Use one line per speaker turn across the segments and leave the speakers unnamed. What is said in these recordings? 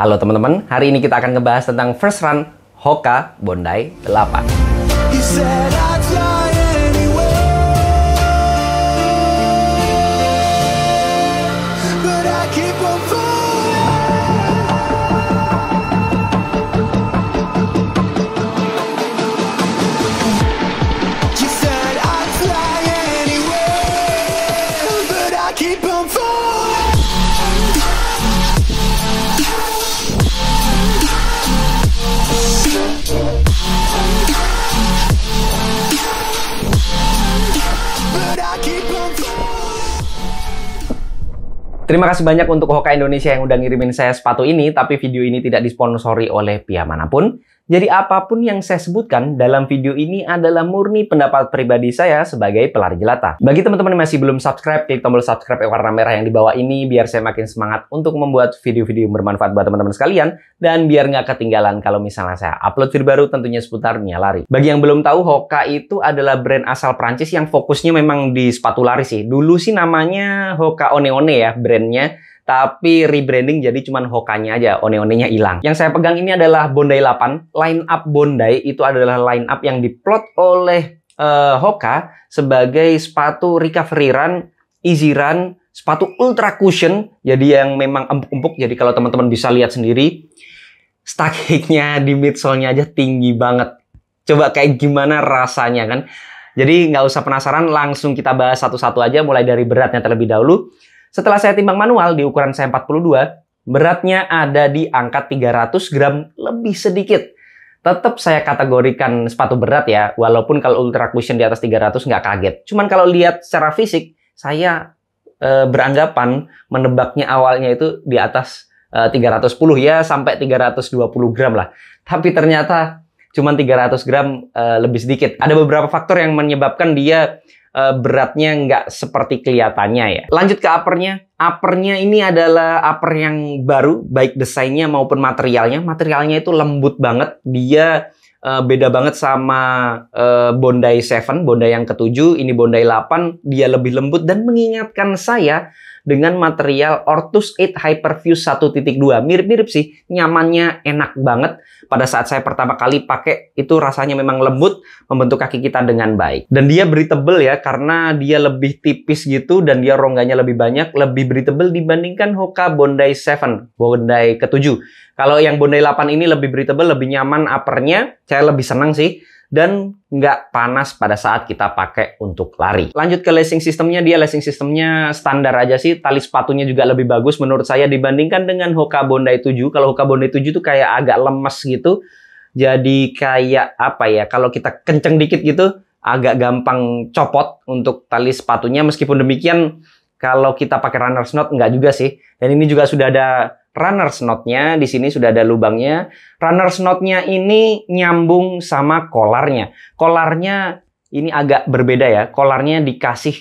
Halo teman-teman, hari ini kita akan ngebahas tentang first run Hoka Bondi 8. Terima kasih banyak untuk Hoka Indonesia yang udah ngirimin saya sepatu ini, tapi video ini tidak disponsori oleh pihak manapun. Jadi apapun yang saya sebutkan dalam video ini adalah murni pendapat pribadi saya sebagai pelari jelata. Bagi teman-teman yang masih belum subscribe, klik tombol subscribe yang warna merah yang di bawah ini biar saya makin semangat untuk membuat video-video bermanfaat buat teman-teman sekalian, dan biar nggak ketinggalan kalau misalnya saya upload video baru tentunya seputar dunia lari. Bagi yang belum tahu, Hoka itu adalah brand asal Prancis yang fokusnya memang di sepatu lari sih. Dulu sih namanya Hoka One One ya brandnya. Tapi rebranding jadi cuman Hokanya aja, one-onenya hilang. Yang saya pegang ini adalah Bondi 8. Line up Bondi itu adalah line up yang diplot oleh Hoka sebagai sepatu recovery run, easy run, sepatu ultra cushion. Jadi yang memang empuk-empuk. Jadi kalau teman-teman bisa lihat sendiri, stackingnya di midsole-nya aja tinggi banget. Coba kayak gimana rasanya kan? Jadi nggak usah penasaran, langsung kita bahas satu-satu aja, mulai dari beratnya terlebih dahulu. Setelah saya timbang manual di ukuran saya 42, beratnya ada di angka 300 gram lebih sedikit. Tetap saya kategorikan sepatu berat ya, walaupun kalau ultra cushion di atas 300 nggak kaget. Cuman kalau lihat secara fisik, saya beranggapan menebaknya awalnya itu di atas 310 ya, sampai 320 gram lah. Tapi ternyata cuma 300 gram lebih sedikit. Ada beberapa faktor yang menyebabkan dia beratnya nggak seperti kelihatannya ya. Lanjut ke uppernya. Uppernya ini adalah upper yang baru, baik desainnya maupun materialnya. Materialnya itu lembut banget. Dia beda banget sama Bondi 7, Bondi yang ke-7. Ini Bondi 8, dia lebih lembut dan mengingatkan saya dengan material Ortus 8 Hyperfuse 1.2. Mirip-mirip sih, nyamannya enak banget. Pada saat saya pertama kali pakai, itu rasanya memang lembut, membentuk kaki kita dengan baik. Dan dia breathable ya, karena dia lebih tipis gitu, dan dia rongganya lebih banyak, lebih breathable dibandingkan Hoka Bondi 7, Bondi ke-7. Kalau yang Bondi 8 ini lebih breathable, lebih nyaman uppernya, saya lebih senang sih. Dan nggak panas pada saat kita pakai untuk lari. Lanjut ke lacing systemnya, dia lacing systemnya standar aja sih. Tali sepatunya juga lebih bagus menurut saya dibandingkan dengan Hoka Bondi 7. Kalau Hoka Bondi 7 tuh kayak agak lemes gitu. Jadi kayak apa ya, kalau kita kenceng dikit gitu, agak gampang copot untuk tali sepatunya. Meskipun demikian, kalau kita pakai runner's knot nggak juga sih. Dan ini juga sudah ada runner's knot-nya, di sini sudah ada lubangnya. Runner's knot-nya ini nyambung sama kolarnya. Kolarnya ini agak berbeda ya. Kolarnya dikasih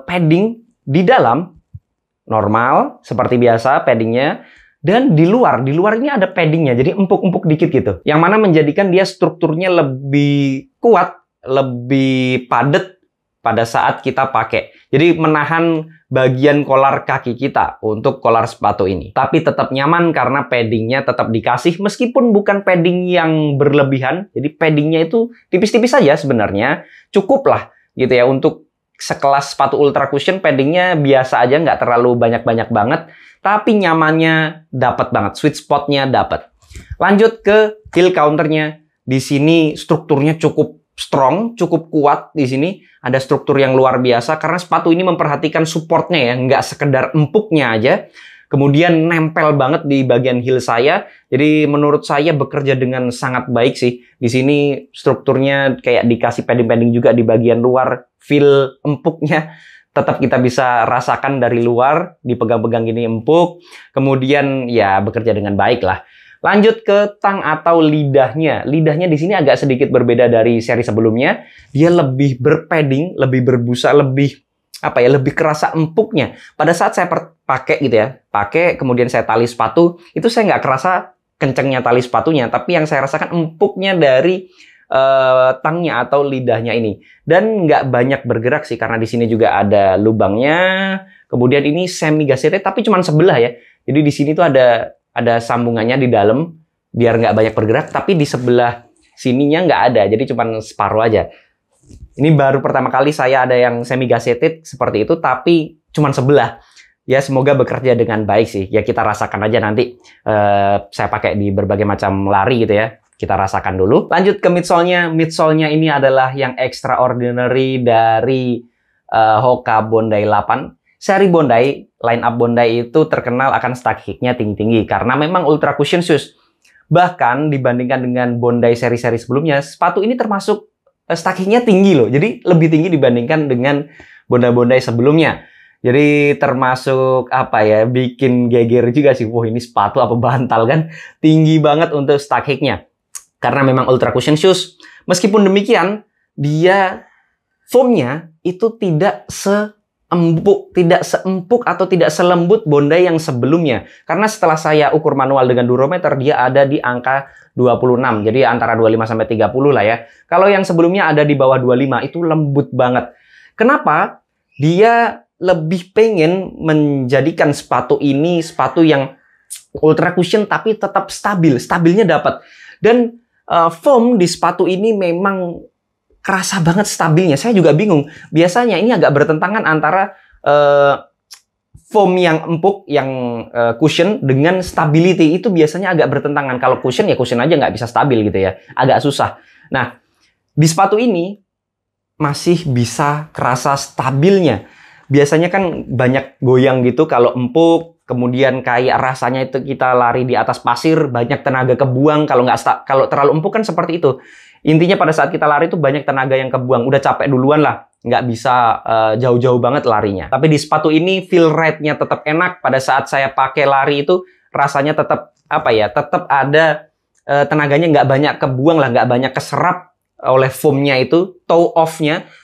padding di dalam, normal, seperti biasa paddingnya. Dan di luar ini ada paddingnya, jadi empuk-empuk dikit gitu. Yang mana menjadikan dia strukturnya lebih kuat, lebih padat pada saat kita pakai. Jadi menahan bagian kolar kaki kita untuk kolar sepatu ini. Tapi tetap nyaman karena paddingnya tetap dikasih meskipun bukan padding yang berlebihan. Jadi paddingnya itu tipis-tipis saja sebenarnya. Cukup lah gitu ya untuk sekelas sepatu ultra cushion, paddingnya biasa aja, nggak terlalu banyak-banyak banget. Tapi nyamannya dapat banget, sweet spotnya dapat. Lanjut ke heel counternya. Di sini strukturnya cukup strong, cukup kuat. Di sini ada struktur yang luar biasa karena sepatu ini memperhatikan supportnya ya, nggak sekedar empuknya aja. Kemudian nempel banget di bagian heel saya. Jadi menurut saya bekerja dengan sangat baik sih. Di sini strukturnya kayak dikasih padding-padding juga di bagian luar. Feel empuknya tetap kita bisa rasakan dari luar, dipegang-pegang gini empuk. Kemudian ya bekerja dengan baik lah. Lanjut ke tang atau lidahnya. Lidahnya di sini agak sedikit berbeda dari seri sebelumnya. Dia lebih berpadding, lebih berbusa, lebih apa ya, lebih kerasa empuknya. Pada saat saya pakai gitu ya, pakai kemudian saya tali sepatu, itu saya nggak kerasa kencengnya tali sepatunya, tapi yang saya rasakan empuknya dari tangnya atau lidahnya ini. Dan nggak banyak bergerak sih, karena di sini juga ada lubangnya. Kemudian ini semi gasete, tapi cuma sebelah ya. Jadi di sini tuh ada ada sambungannya di dalam biar nggak banyak bergerak, tapi di sebelah sininya nggak ada, jadi cuma separuh aja. Ini baru pertama kali saya ada yang semi gazetted seperti itu, tapi cuma sebelah. Ya semoga bekerja dengan baik sih. Ya kita rasakan aja nanti. Saya pakai di berbagai macam lari gitu ya. Kita rasakan dulu. Lanjut ke midsole-nya. Midsole-nya ini adalah yang extraordinary dari Hoka Bondi 8. Seri Bondi, line up Bondi itu terkenal akan stuck kick-nya tinggi-tinggi karena memang ultra cushion shoes. Bahkan dibandingkan dengan Bondi seri-seri sebelumnya, sepatu ini termasuk stuck kick-nya tinggi loh. Jadi lebih tinggi dibandingkan dengan Bondi-Bondi sebelumnya. Jadi termasuk apa ya, bikin geger juga sih. Wah ini sepatu apa bantal kan? Tinggi banget untuk stuck kick-nya. Karena memang ultra cushion shoes. Meskipun demikian, dia foam-nya itu tidak seempuk atau tidak selembut Bondi yang sebelumnya. Karena setelah saya ukur manual dengan durometer, dia ada di angka 26. Jadi antara 25 sampai 30 lah ya. Kalau yang sebelumnya ada di bawah 25, itu lembut banget. Kenapa? Dia lebih pengen menjadikan sepatu ini sepatu yang ultra cushion tapi tetap stabil. Stabilnya dapat. Dan foam di sepatu ini memang kerasa banget stabilnya. Saya juga bingung. Biasanya ini agak bertentangan antara foam yang empuk, yang cushion dengan stability. Itu biasanya agak bertentangan. Kalau cushion ya cushion aja nggak bisa stabil gitu ya. Agak susah. Nah, di sepatu ini masih bisa kerasa stabilnya. Biasanya kan banyak goyang gitu kalau empuk, kemudian kayak rasanya itu kita lari di atas pasir, banyak tenaga kebuang. Kalau terlalu empuk kan seperti itu. Intinya pada saat kita lari itu banyak tenaga yang kebuang. Udah capek duluan lah, nggak bisa jauh-jauh banget larinya. Tapi di sepatu ini feel ride-nya tetap enak. Pada saat saya pakai lari itu rasanya tetap apa ya? Tetap ada tenaganya, nggak banyak kebuang lah, nggak banyak keserap oleh foam-nya itu.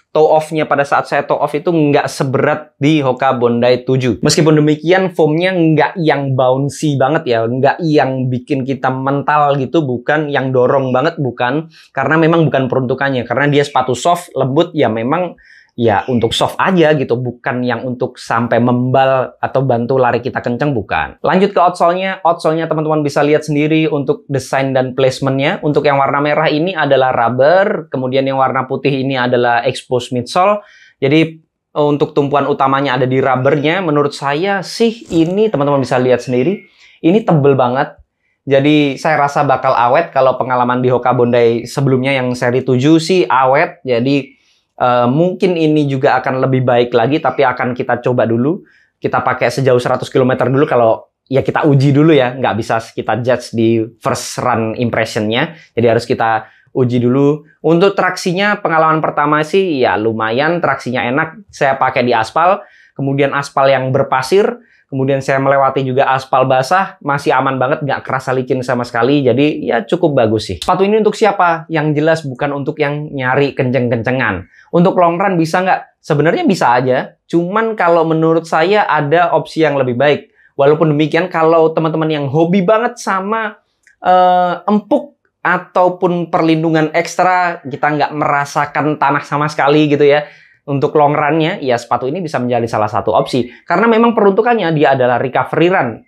Toe off-nya pada saat saya toe off itu nggak seberat di Hoka Bondi 7. Meskipun demikian, foam-nya nggak yang bouncy banget ya, nggak yang bikin kita mental gitu, bukan yang dorong banget, bukan. Karena memang bukan peruntukannya, karena dia sepatu soft, lembut, ya memang ya untuk soft aja gitu, bukan yang untuk sampai membal atau bantu lari kita kenceng, bukan. Lanjut ke outsole-nya. Outsole-nya teman-teman bisa lihat sendiri untuk desain dan placement-nya. Untuk yang warna merah ini adalah rubber, kemudian yang warna putih ini adalah exposed midsole. Jadi untuk tumpuan utamanya ada di rubbernya. Menurut saya sih ini teman-teman bisa lihat sendiri, ini tebel banget. Jadi saya rasa bakal awet. Kalau pengalaman di Hoka Bondi sebelumnya yang seri 7 sih awet. Jadi mungkin ini juga akan lebih baik lagi, tapi akan kita coba dulu. Kita pakai sejauh 100 km dulu, kalau ya kita uji dulu ya. Nggak bisa kita judge di first run impression-nya. Jadi harus kita uji dulu. Untuk traksinya, pengalaman pertama sih ya lumayan, traksinya enak. Saya pakai di aspal, kemudian aspal yang berpasir. Kemudian saya melewati juga aspal basah, masih aman banget, nggak kerasa licin sama sekali. Jadi ya cukup bagus sih. Sepatu ini untuk siapa? Yang jelas bukan untuk yang nyari kenceng-kencengan. Untuk long run bisa nggak? Sebenarnya bisa aja. Cuman kalau menurut saya ada opsi yang lebih baik. Walaupun demikian, kalau teman-teman yang hobi banget sama empuk ataupun perlindungan ekstra, kita nggak merasakan tanah sama sekali gitu ya. Untuk long run-nya, ya sepatu ini bisa menjadi salah satu opsi. Karena memang peruntukannya dia adalah recovery run,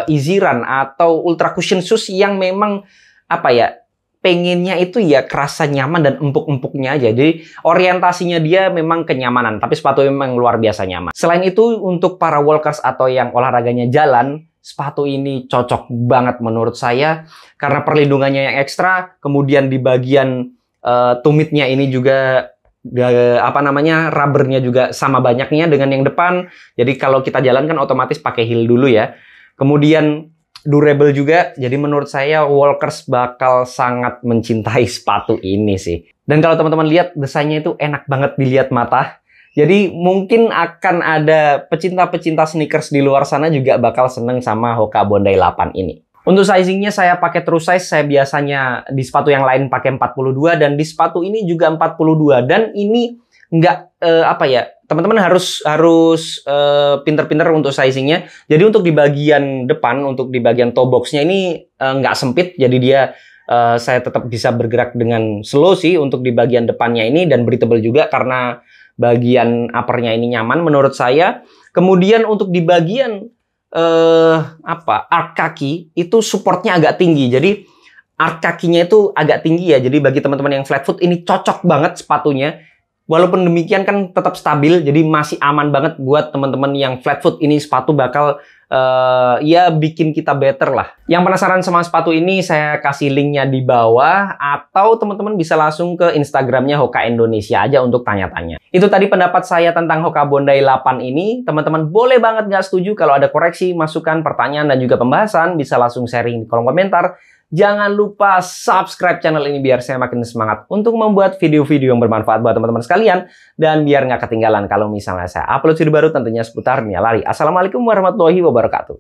easy run, atau ultra cushion shoes yang memang apa ya, pengennya itu ya kerasa nyaman dan empuk-empuknya aja. Jadi orientasinya dia memang kenyamanan, tapi sepatu memang luar biasa nyaman. Selain itu, untuk para walkers atau yang olahraganya jalan, sepatu ini cocok banget menurut saya. Karena perlindungannya yang ekstra, kemudian di bagian tumitnya ini juga rubbernya juga sama banyaknya dengan yang depan. Jadi kalau kita jalan kan otomatis pakai heel dulu ya. Kemudian durable juga. Jadi menurut saya walkers bakal sangat mencintai sepatu ini sih. Dan kalau teman-teman lihat, desainnya itu enak banget dilihat mata. Jadi mungkin akan ada pecinta-pecinta sneakers di luar sana juga bakal seneng sama Hoka Bondi 8 ini. Untuk sizingnya saya pakai true size. Saya biasanya di sepatu yang lain pakai 42 dan di sepatu ini juga 42. Dan ini nggak teman-teman harus pinter-pinter untuk sizingnya. Jadi untuk di bagian depan, untuk di bagian toe boxnya ini nggak sempit. Jadi dia saya tetap bisa bergerak dengan slow sih untuk di bagian depannya ini, dan breathable juga karena bagian uppernya ini nyaman menurut saya. Kemudian untuk di bagian arch kaki itu supportnya agak tinggi. Jadi arch kakinya itu agak tinggi ya. Jadi bagi teman-teman yang flat foot ini cocok banget sepatunya. Walaupun demikian kan tetap stabil, jadi masih aman banget buat teman-teman yang flat foot. Ini sepatu bakal ya bikin kita better lah. Yang penasaran sama sepatu ini, saya kasih linknya di bawah, atau teman-teman bisa langsung ke Instagramnya Hoka Indonesia aja untuk tanya-tanya. Itu tadi pendapat saya tentang Hoka Bondi 8 ini. Teman-teman boleh banget nggak setuju. Kalau ada koreksi, masukan, pertanyaan, dan juga pembahasan, bisa langsung sharing di kolom komentar. Jangan lupa subscribe channel ini biar saya makin semangat untuk membuat video-video yang bermanfaat buat teman-teman sekalian. Dan biar nggak ketinggalan kalau misalnya saya upload video baru tentunya seputar Nia Lari. Assalamualaikum warahmatullahi wabarakatuh.